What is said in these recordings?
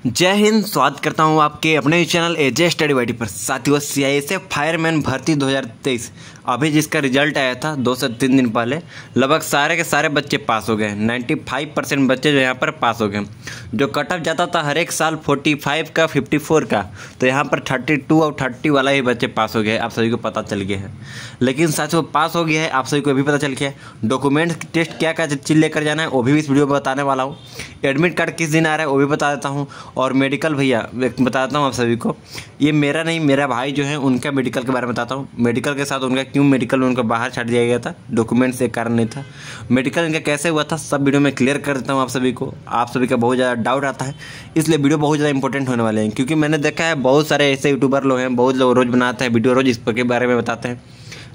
जय हिंद। स्वागत करता हूं आपके अपने चैनल एजे स्टडी वाईटी पर। साथियों, सीआईएसएफ फायरमैन भर्ती 2023 अभी जिसका रिजल्ट आया था 2 से 3 दिन पहले, लगभग सारे के सारे बच्चे पास हो गए। 95% बच्चे जो यहाँ पर पास हो गए। जो कट ऑफ जाता था हर एक साल 45 का 54 का, तो यहाँ पर 32 और 30 वाला ही बच्चे पास हो गए। आप सभी को पता चल गया है। लेकिन साथियों, पास हो गया है, आप सभी को भी पता चल गया है। डॉक्यूमेंट टेस्ट क्या क्या चीज़ लेकर जाना है वो भी इस वीडियो में बताने वाला हूँ। एडमिट कार्ड किस दिन आ रहा है वो भी बता देता हूँ। और मेडिकल भैया बताता हूँ आप सभी को। ये मेरा नहीं, मेरा भाई जो है उनका मेडिकल के बारे में बताता हूँ। मेडिकल के साथ उनका क्यों मेडिकल में उनको बाहर छाट दिया गया था, डॉक्यूमेंट्स एक कारण नहीं था। मेडिकल इनका कैसे हुआ था, सब वीडियो में क्लियर कर देता हूँ आप सभी को। आप सभी का बहुत ज़्यादा डाउट आता है, इसलिए वीडियो बहुत ज़्यादा इंपॉर्टेंट होने वाले हैं। क्योंकि मैंने देखा है बहुत सारे ऐसे यूट्यूबर लोग हैं, बहुत लोग रोज़ बनाते हैं वीडियो, रोज़ इस के बारे में बताते हैं,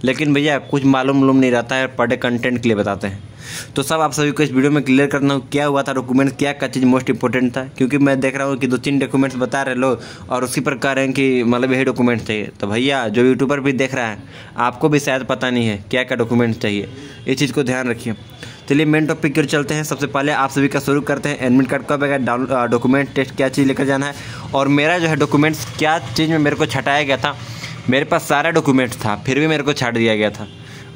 लेकिन भैया कुछ मालूम नहीं रहता है, पर डे कंटेंट के लिए बताते हैं। तो सब आप सभी को इस वीडियो में क्लियर करना हो क्या हुआ था, डॉक्यूमेंट्स क्या क्या चीज़ मोस्ट इंपॉर्टेंट था। क्योंकि मैं देख रहा हूँ कि 2-3 डॉक्यूमेंट्स बता रहे लोग और उसी पर कह रहे हैं कि मतलब यही डॉक्यूमेंट्स चाहिए। तो भैया जो यूट्यूबर भी देख रहा है, आपको भी शायद पता नहीं है क्या क्या डॉक्यूमेंट्स चाहिए, इस चीज़ को ध्यान रखिए। चलिए मेन टॉपिक की ओर चलते हैं। सबसे पहले आप सभी का शुरू करते हैं। एडमिट कार्ड कब आएगा, डॉक्यूमेंट टेस्ट क्या चीज़ लेकर जाना है, और मेरा जो है डॉक्यूमेंट्स क्या चीज़ में मेरे को छटाया गया था। मेरे पास सारा डॉक्यूमेंट्स था, फिर भी मेरे को छाट दिया गया था।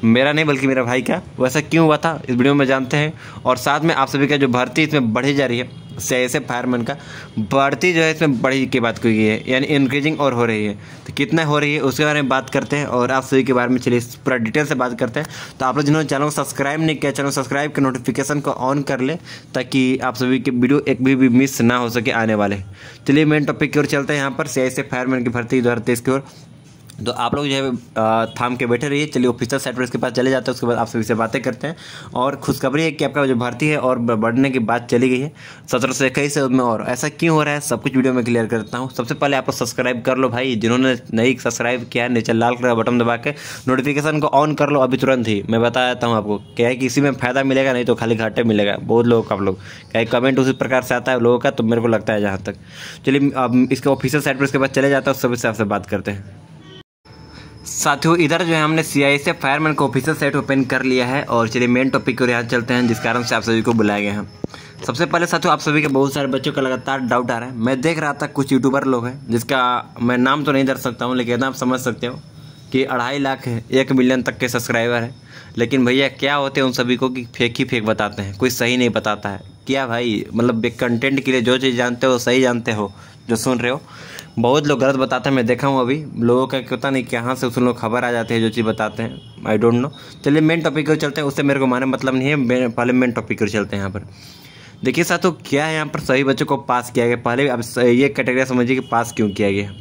मेरा नहीं बल्कि मेरा भाई का। वैसा क्यों हुआ था इस वीडियो में जानते हैं। और साथ में आप सभी का जो भर्ती इसमें बढ़ी जा रही है, सीआईएसएफ फायरमैन का भर्ती जो है इसमें बढ़ी की बात की गई है, यानी इंक्रीजिंग और हो रही है। तो कितना हो रही है उसके बारे में बात करते हैं और आप सभी के बारे में चलिए पूरा डिटेल से बात करते हैं। तो आप लोग जिन्होंने चैनल को सब्सक्राइब नहीं किया, चैनल सब्सक्राइब कर नोटिफिकेशन को ऑन कर ले, ताकि आप सभी के वीडियो एक भी मिस ना हो सके आने वाले। चलिए मेन टॉपिक की ओर चलते हैं। यहाँ पर सीआईएसएफ फायरमैन की भर्ती 2023 की ओर। तो आप लोग जो है थाम के बैठे रहिए। चलिए ऑफिसर साइट पर इसके पास चले जाते हैं, उसके बाद आप सभी से बातें करते हैं। और खुशखबरी है कि आपका जो भर्ती है और बढ़ने की बात चली गई है 17 से 21 में। और ऐसा क्यों हो रहा है सब कुछ वीडियो में क्लियर करता हूँ। सबसे पहले आप लोग सब्सक्राइब कर लो भाई, जिन्होंने नहीं सब्सक्राइब किया है नीचे लाल कलर का बटन दबा के नोटिफिकेशन को ऑन कर लो अभी तुरंत ही। मैं बता देता हूँ आपको क्या है कि इसी में फ़ायदा मिलेगा, नहीं तो खाली घाटे मिलेगा बहुत लोगों का। आप लोग क्या कमेंट उसी प्रकार से आता है लोगों का, तो मेरे को लगता है जहाँ तक। चलिए अब इसके ऑफिशियल साइट पर इसके बाद चले जाता है, सभी से आपसे बात करते हैं। साथियों, इधर जो है हमने सीआईएसएफ फायरमैन को ऑफिशियल साइट ओपन कर लिया है। और चलिए मेन टॉपिक को यहाँ चलते हैं, जिस कारण से आप सभी को बुलाया गया है। सबसे पहले साथियों, आप सभी के बहुत सारे बच्चों का लगातार डाउट आ रहा है। मैं देख रहा था कुछ यूट्यूबर लोग हैं, जिसका मैं नाम तो नहीं दर्ज सकता हूँ, लेकिन आप समझ सकते हो कि 2.5 लाख है, 1 मिलियन तक के सब्सक्राइबर है। लेकिन भैया क्या होते हैं उन सभी को कि फेक ही फेक बताते हैं, कोई सही नहीं बताता है। क्या भाई, मतलब कंटेंट के लिए जो चीज़ जानते हो सही जानते हो, जो सुन रहे हो। बहुत लोग गलत बताते हैं, मैं देखा हूँ अभी लोगों का पता नहीं कहाँ से उस लोग खबर आ जाती है जो चीज़ बताते हैं, आई डोंट नो। चलिए मेन टॉपिक पर चलते हैं, उससे मेरे को माने मतलब नहीं है। पहले मेन टॉपिक पर चलते हैं। यहाँ पर देखिए साथियों, क्या है यहाँ पर सभी बच्चों को पास किया गया। पहले अब ये कैटेगरी समझिए कि पास क्यों किया गया।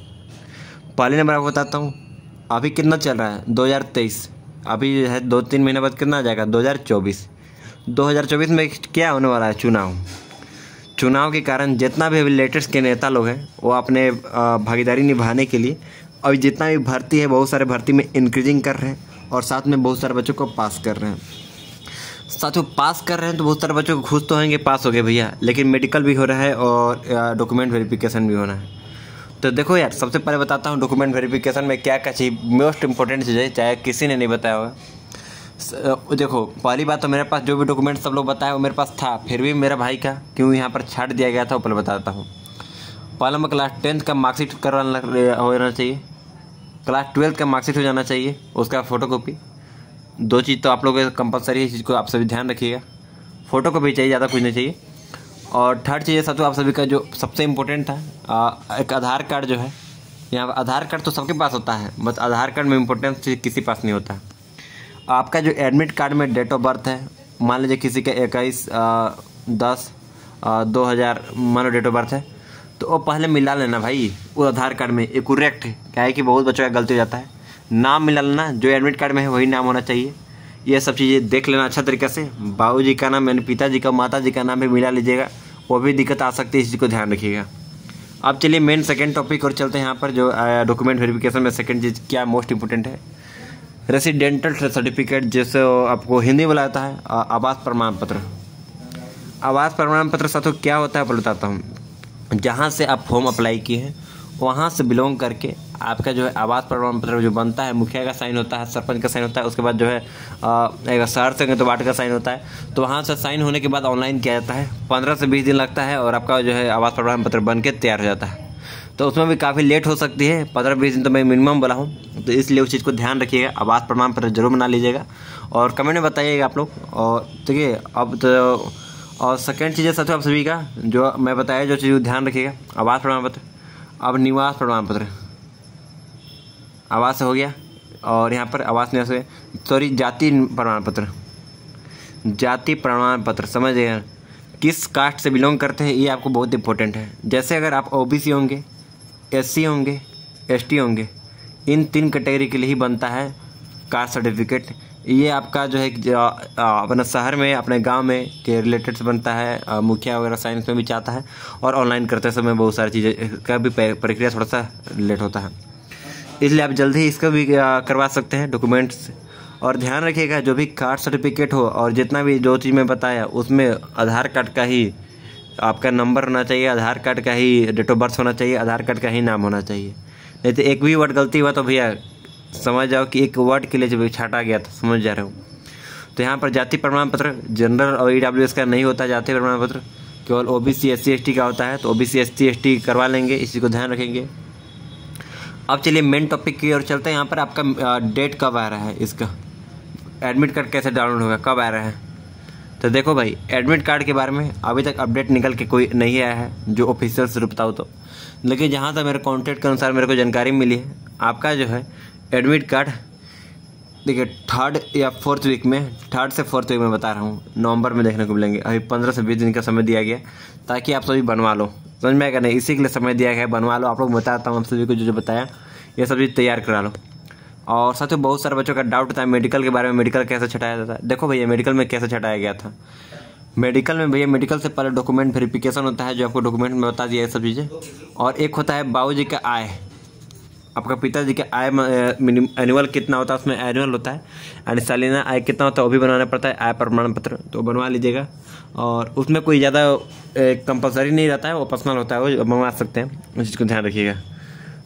पहले नंबर आपको बताता हूँ, अभी कितना चल रहा है 2023, अभी है 2-3 महीने बाद कितना आ जाएगा 2024। 2024 में क्या होने वाला है, चुनाव के कारण जितना भी अभी लेटेस्ट के नेता लोग हैं वो अपने भागीदारी निभाने के लिए अभी जितना भी भर्ती है, बहुत सारे भर्ती में इंक्रीजिंग कर रहे हैं और साथ में बहुत सारे बच्चों को पास कर रहे हैं। साथियों पास कर रहे हैं तो बहुत सारे बच्चों को खुश तो होंगे पास हो गए भैया, लेकिन मेडिकल भी हो रहा है और डॉक्यूमेंट वेरिफिकेशन भी होना है। तो देखो यार, सबसे पहले बताता हूँ डॉक्यूमेंट वेरिफिकेशन में क्या क्या चीज़ मोस्ट इंपॉर्टेंट चीज़ है, चाहे किसी ने नहीं बताया होगा। देखो पहली बात तो मेरे पास जो भी डॉक्यूमेंट सब लोग बताए वो मेरे पास था, फिर भी मेरा भाई का क्यों यहाँ पर छाट दिया गया था वो पहले बताता हूँ। पहले में क्लास 10th का मार्कशीट होना चाहिए, क्लास 12th का मार्कशीट हो जाना चाहिए, उसका फ़ोटोकॉपी। 2 चीज़ तो आप लोग कंपलसरी है, इस चीज़ को आप सभी ध्यान रखिएगा। फ़ोटोकॉपी चाहिए, ज़्यादा कुछ नहीं चाहिए। और थर्ड चीज़ साथ आप सभी का जो सबसे इम्पोर्टेंट था, एक आधार कार्ड जो है। यहाँ आधार कार्ड तो सबके पास होता है, बस आधार कार्ड में इम्पोर्टेंस चीज़ किसी पास नहीं होता। आपका जो एडमिट कार्ड में डेट ऑफ बर्थ है, मान लीजिए किसी का 21/10/2000 मान लो डेट ऑफ बर्थ है, तो वो पहले मिला लेना भाई वो आधार कार्ड में। ये करेक्ट है, क्या है कि बहुत बच्चों का गलती हो जाता है। नाम मिला लेना, जो एडमिट कार्ड में है वही नाम होना चाहिए। ये सब चीज़ें देख लेना अच्छा तरीके से। बाबूजी का नाम यानी पिताजी का, माताजी का नाम भी मिला लीजिएगा, वो भी दिक्कत आ सकती है, इस चीज़ को ध्यान रखिएगा। अब चलिए मेन सेकेंड टॉपिक और चलते हैं। यहाँ पर जो डॉक्यूमेंट वेरिफिकेशन में सेकेंड चीज़ क्या मोस्ट इंपॉर्टेंट है, रेसिडेंटल सर्टिफिकेट, जैसे आपको हिंदी में आता है आवास प्रमाण पत्र। आवास प्रमाण पत्र साथियों क्या होता है पहले बताता हूँ। जहाँ से आप फॉर्म अप्लाई किए हैं वहाँ से बिलोंग करके आपका जो है आवास प्रमाण पत्र जो बनता है, मुखिया का साइन होता है, सरपंच का साइन होता है, उसके बाद जो है एक शहर संघ तो वार्ड का साइन होता है। तो वहाँ से साइन होने के बाद ऑनलाइन किया जाता है, 15 से 20 दिन लगता है और आपका जो है आवास प्रमाण पत्र बन के तैयार हो जाता है। तो उसमें भी काफ़ी लेट हो सकती है, 15-20 दिन तो मैं मिनिमम बोला हूँ। तो इसलिए उस चीज़ को ध्यान रखिएगा, आवास प्रमाण पत्र जरूर बना लीजिएगा और कमेंट में बताइएगा आप लोग। और देखिए अब तो और सेकेंड चीज़ है साथियों, आप सभी का जो मैं बताया जो चीज़ ध्यान रखिएगा, आवास प्रमाण पत्र, अब निवास प्रमाण पत्र, आवास हो गया और यहाँ पर आवास निवास हो गया, सॉरी जाति प्रमाण पत्र, जाति प्रमाण पत्र समझिएगा किस कास्ट से बिलोंग करते हैं, ये आपको बहुत इंपॉर्टेंट है। जैसे अगर आप ओबीसी होंगे, एससी होंगे, एसटी होंगे, इन 3 कैटेगरी के लिए ही बनता है कास्ट सर्टिफिकेट। ये आपका जो है अपने शहर में, अपने गांव में के रिलेटेड से बनता है, मुखिया वगैरह साइंस में भी चाहता है और ऑनलाइन करते समय बहुत सारी चीज़ें का भी प्रक्रिया थोड़ा सा लेट होता है, इसलिए आप जल्दी ही इसका भी करवा सकते हैं डॉक्यूमेंट्स। और ध्यान रखिएगा जो भी कास्ट सर्टिफिकेट हो और जितना भी जो चीज़ मैं बताया उसमें आधार कार्ड का ही आपका नंबर होना चाहिए, आधार कार्ड का ही डेट ऑफ बर्थ होना चाहिए, आधार कार्ड का ही नाम होना चाहिए। नहीं तो एक भी वर्ड गलती हुआ तो भैया समझ जाओ कि एक वर्ड के लिए जब छाटा गया था, समझ जा रहे हो। तो यहाँ पर जाति प्रमाण पत्र जनरल और ईडब्ल्यूएस का नहीं होता, जाति प्रमाण पत्र केवल ओबीसी एससी एसटी का होता है। तो ओबीसी एससी एसटी करवा लेंगे, इसी को ध्यान रखेंगे। अब चलिए मेन टॉपिक की ओर चलते हैं। यहाँ पर आपका डेट कब आ रहा है, इसका एडमिट कार्ड कैसे डाउनलोड होगा, कब आ रहा है। तो देखो भाई, एडमिट कार्ड के बारे में अभी तक अपडेट निकल के कोई नहीं आया है जो ऑफिशियल से बताओ तो, लेकिन जहाँ तक मेरे कॉन्टैक्ट के अनुसार मेरे को जानकारी मिली है, आपका जो है एडमिट कार्ड देखिए 3rd या 4th वीक में, 3rd से 4th वीक में बता रहा हूँ, नवंबर में देखने को मिलेंगे। अभी 15 से 20 दिन का समय दिया गया ताकि आप सभी बनवा लो, समझ में आएगा नहीं, इसी के लिए समय दिया गया है, बनवा लो। आप लोग बताता हूँ आप सभी को जो बताया, ये सब चीज़ तैयार करा लो। और साथियों बहुत सारे बच्चों का डाउट होता है मेडिकल के बारे में, मेडिकल कैसे छटाया जाता है। देखो भैया मेडिकल में कैसे छटाया गया था, मेडिकल में भैया मेडिकल से पहले डॉक्यूमेंट वेरिफिकेशन होता है जो आपको डॉक्यूमेंट में बता दिया ये सब चीज़ें। और एक होता है बाबूजी का आय, आपका पिताजी का आय एनुअल कितना होता है, उसमें एनुअल होता है, यानी सालाना आय कितना होता है वो भी बनाना पड़ता है, आय प्रमाण पत्र, तो बनवा लीजिएगा। और उसमें कोई ज़्यादा कंपलसरी नहीं रहता है, वो पर्सनल होता है, वो मंगवा सकते हैं, उस चीज़ को ध्यान रखिएगा।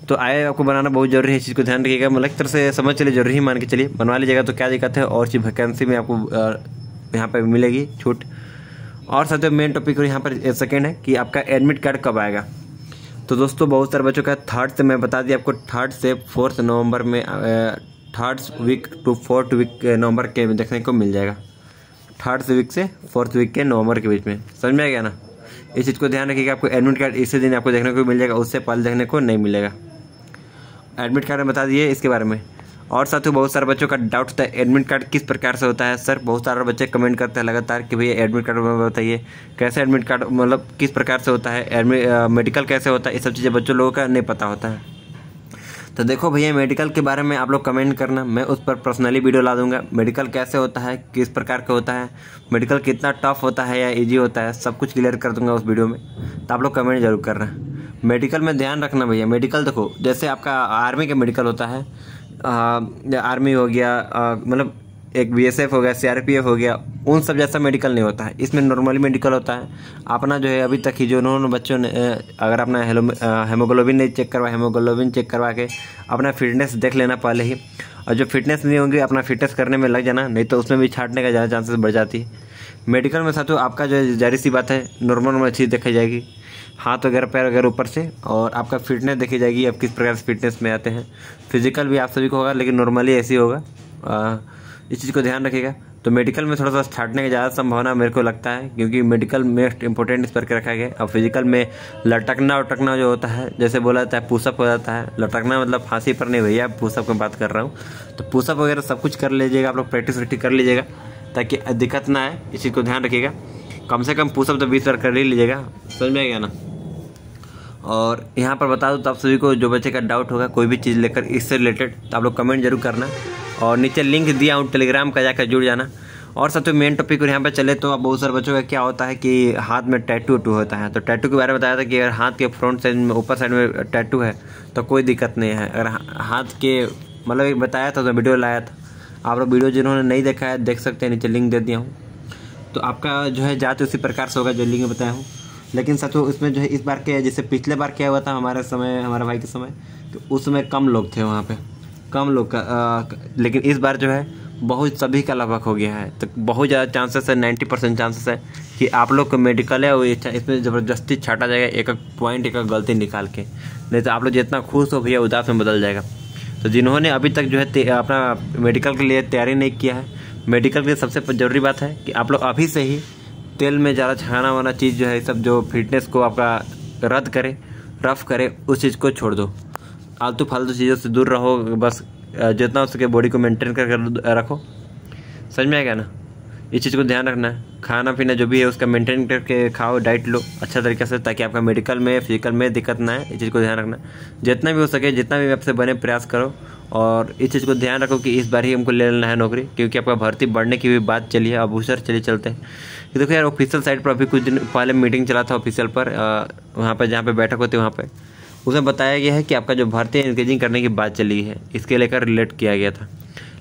तो आय आपको बनाना बहुत जरूरी है, इस चीज़ को ध्यान रखिएगा, मतलब एक तरह से समझ चलिए जरूरी ही मान के चलिए, बनवा लीजिएगा। तो क्या दिक्कत है, और चीज़ वैकेंसी में आपको यहाँ पर मिलेगी छूट। और साथियों मेन टॉपिक यहाँ पर सेकेंड है कि आपका एडमिट कार्ड कब आएगा। तो दोस्तों बहुत सारे बच्चों का 3rd से मैं बता दिया आपको, 3rd से 4th नवंबर में 3rd week to 4th week नवंबर के देखने को मिल जाएगा, 3rd वीक से 4th वीक के नवंबर के बीच में, समझ में आ गया ना। इस चीज़ को ध्यान रखिएगा, आपको एडमिट कार्ड इसी दिन आपको देखने को मिल जाएगा, उससे पहले देखने को नहीं मिलेगा। एडमिट कार्ड में बता दिए इसके बारे में। और साथियों बहुत सारे बच्चों का डाउट होता है एडमिट कार्ड किस प्रकार से होता है। सर बहुत सारे बच्चे कमेंट करते हैं लगातार कि भैया एडमिट कार्ड में बताइए कैसे एडमिट कार्ड मतलब किस प्रकार से होता है, मेडिकल कैसे होता है, ये सब चीज़ें बच्चों लोगों का नहीं पता होता है। तो देखो भैया मेडिकल के बारे में आप लोग कमेंट करना, मैं उस पर पर्सनली वीडियो ला दूंगा। मेडिकल कैसे होता है, किस प्रकार का होता है, मेडिकल कितना टफ होता है या इजी होता है, सब कुछ क्लियर कर दूंगा उस वीडियो में। तो आप लोग कमेंट जरूर करना। मेडिकल में ध्यान रखना भैया, मेडिकल देखो जैसे आपका आर्मी का मेडिकल होता है, आर्मी हो गया, मतलब एक बीएसएफ हो गया, सीआरपीएफ हो गया, उन सब जैसा मेडिकल नहीं होता है। इसमें नॉर्मली मेडिकल होता है अपना जो है। अभी तक ही जो उन्होंने बच्चों ने अगर अपना हेमोग्लोबिन नहीं चेक करवा, हेमोग्लोबिन चेक करवा के अपना फिटनेस देख लेना पहले ही, और जो फिटनेस नहीं होंगी अपना फिटनेस करने में लग जाना, नहीं तो उसमें भी छाटने का ज़्यादा चांसेस बढ़ जाती है। मेडिकल में साथियों आपका जो है जाहिर सी बात है नॉर्मल चीज़ देखी जाएगी, हाथ वगैरह पैर वगैरह ऊपर से, और आपका फिटनेस देखी जाएगी, आप किस प्रकार से फिटनेस में आते हैं। फिजिकल भी आप सभी को होगा लेकिन नॉर्मली ऐसे ही होगा, इस चीज़ को ध्यान रखिएगा। तो मेडिकल में थोड़ा सा छाटने की ज़्यादा संभावना मेरे को लगता है, क्योंकि मेडिकल मोस्ट इंपॉर्टेंट इस पर के रखा गया। और फिजिकल में लटकना उटकना जो होता है, जैसे बोला जाता है पुशअप हो जाता है, लटकना मतलब फांसी पर नहीं भैया, पुशअप की बात कर रहा हूँ। तो पुशअप वगैरह सब कुछ कर लीजिएगा, आप लोग प्रैक्टिस कर लीजिएगा ताकि दिक्कत ना आए, इस चीज़ को ध्यान रखिएगा। कम से कम पुशअप तो 20 बार कर ही लीजिएगा, समझ में आ गया ना। और यहाँ पर बता दूँ तो आप सभी को जो बच्चे का डाउट होगा कोई भी चीज़ लेकर इससे रिलेटेड, तो आप लोग कमेंट जरूर करना, और नीचे लिंक दिया हूँ टेलीग्राम का, जाकर जुड़ जाना। और साथियों मेन टॉपिक और यहाँ पर चले तो अब बहुत सारे बच्चों का क्या होता है कि हाथ में टैटू होता है। तो टैटू के बारे में बताया था कि अगर हाथ के फ्रंट साइड में ऊपर साइड में टैटू है तो कोई दिक्कत नहीं है। अगर हाथ के मतलब एक बताया था तो वीडियो लाया था, आप लोग वीडियो जिन्होंने नहीं देखा है देख सकते हैं, नीचे लिंक दे दिया हूँ। तो आपका जो है जात उसी प्रकार से होगा जो लिंक बताया हूँ। लेकिन साथियों उसमें जो है इस बार के जैसे पिछले बार क्या हुआ था हमारे समय, हमारे भाई के समय, तो उस समय कम लोग थे वहाँ पे, कम लोग का लेकिन इस बार जो है बहुत सभी का लगभग हो गया है। तो बहुत ज़्यादा चांसेस है, 90% चांसेस है कि आप लोग को मेडिकल है वो इसमें ज़बरदस्ती छाटा जाएगा, एक एक पॉइंट एक एक गलती निकाल के, नहीं तो आप लोग जितना खुश हो भैया उदास में बदल जाएगा। तो जिन्होंने अभी तक जो है अपना मेडिकल के लिए तैयारी नहीं किया है, मेडिकल के लिए सबसे ज़रूरी बात है कि आप लोग अभी से ही तेल में ज़्यादा छाना वाना चीज़ जो है सब जो फिटनेस को आपका रद्द करे, रफ करे, उस चीज़ को छोड़ दो। आलतू फालतू चीज़ों से दूर रहो, बस जितना हो सके बॉडी को मेंटेन करके रखो। समझ में आएगा ना, इस चीज़ को ध्यान रखना है। खाना पीना जो भी है उसका मेंटेन करके खाओ, डाइट लो अच्छा तरीके से, ताकि आपका मेडिकल में फिजिकल में दिक्कत ना आए। इस चीज़ को ध्यान रखना, जितना भी हो सके जितना भी आपसे बने प्रयास करो। और इस चीज़ को ध्यान रखो कि इस बार ही हमको ले लेना है नौकरी, क्योंकि आपका भर्ती बढ़ने की भी बात चली है। अब उधर चलिए चलते हैं। देखो यार, ऑफिशियल साइट पर अभी कुछ दिन पहले मीटिंग चला था ऑफिशियल पर, वहाँ पर जहाँ पर बैठक होती है वहाँ पर उसमें बताया गया है कि आपका जो भर्ती इंक्रीजिंग करने की बात चली है, इसके लेकर रिलेट किया गया था।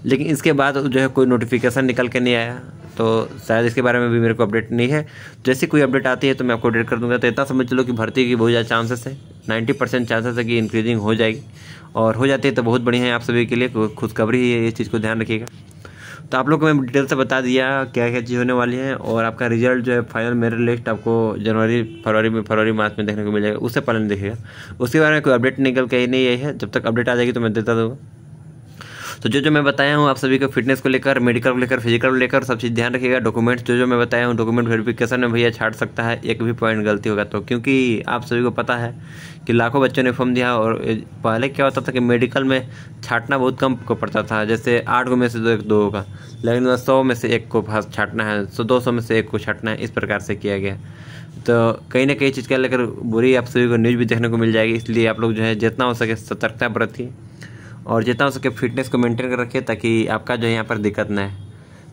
लेकिन इसके बाद जो है कोई नोटिफिकेशन निकल के नहीं आया, तो शायद इसके बारे में भी मेरे को अपडेट नहीं है। जैसे कोई अपडेट आती है तो मैं आपको अपडेट कर दूंगा। तो इतना समझ चलो कि भर्ती की बहुत ज़्यादा चांसेस है, 90% चांसेस है कि इंक्रीजिंग हो जाएगी, और हो जाती है तो बहुत बढ़िया है आप सभी के लिए, खुशखबरी है, ये चीज़ को ध्यान रखिएगा। तो आप लोग को मैं डिटेल से बता दिया क्या क्या चीज़ होने वाली है, और आपका रिजल्ट जो है फाइनल मेरिट लिस्ट आपको फरवरी मार्च में देखने को मिल जाएगा, उससे पहले नहीं दिखेगा। उसके बारे में कोई अपडेट निकल के ही नहीं आई है, जब तक अपडेट आ जाएगी तो मैं देता दूँगा। तो जो मैं बताया हूँ आप सभी को फिटनेस को लेकर, मेडिकल को लेकर, फिजिकल को लेकर सब चीज़ ध्यान रखिएगा। डॉक्यूमेंट्स जो मैं बताया हूँ, डॉक्यूमेंट वेरिफिकेशन में भैया छाट सकता है एक भी पॉइंट गलती होगा तो, क्योंकि आप सभी को पता है कि लाखों बच्चों ने फॉर्म दिया, और पहले क्या होता था कि मेडिकल में छाटना बहुत कम को पड़ता था, जैसे 8 में से 2 होगा, लेकिन 100 में से 1 को छाटना है, 200 में से 1 को छाटना है, इस प्रकार से किया गया। तो कहीं ना कहीं चीज़ को लेकर बुरी आप सभी को न्यूज़ भी देखने को मिल जाएगी। इसलिए आप लोग जो है जितना हो सके सतर्कता बरतिए, और जितना हो सके फिटनेस को मेंटेन कर रखिए, ताकि आपका जो है यहाँ पर दिक्कत ना है।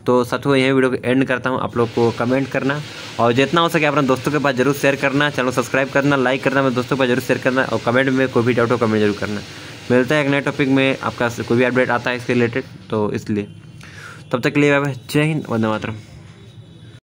तो साथियों यही वीडियो को एंड करता हूँ। आप लोग को कमेंट करना, और जितना हो सके अपने दोस्तों के पास जरूर शेयर करना, चैनल सब्सक्राइब करना, लाइक करना, मेरे दोस्तों के पास जरूर शेयर करना, और कमेंट में कोई भी डाउट हो कमेंट जरूर करना। मिलता है एक नए टॉपिक में, आपका कोई भी अपडेट आता है इसके रिलेटेड, तो इसलिए तब तक के लिए जय हिंद, वंदे मातरम।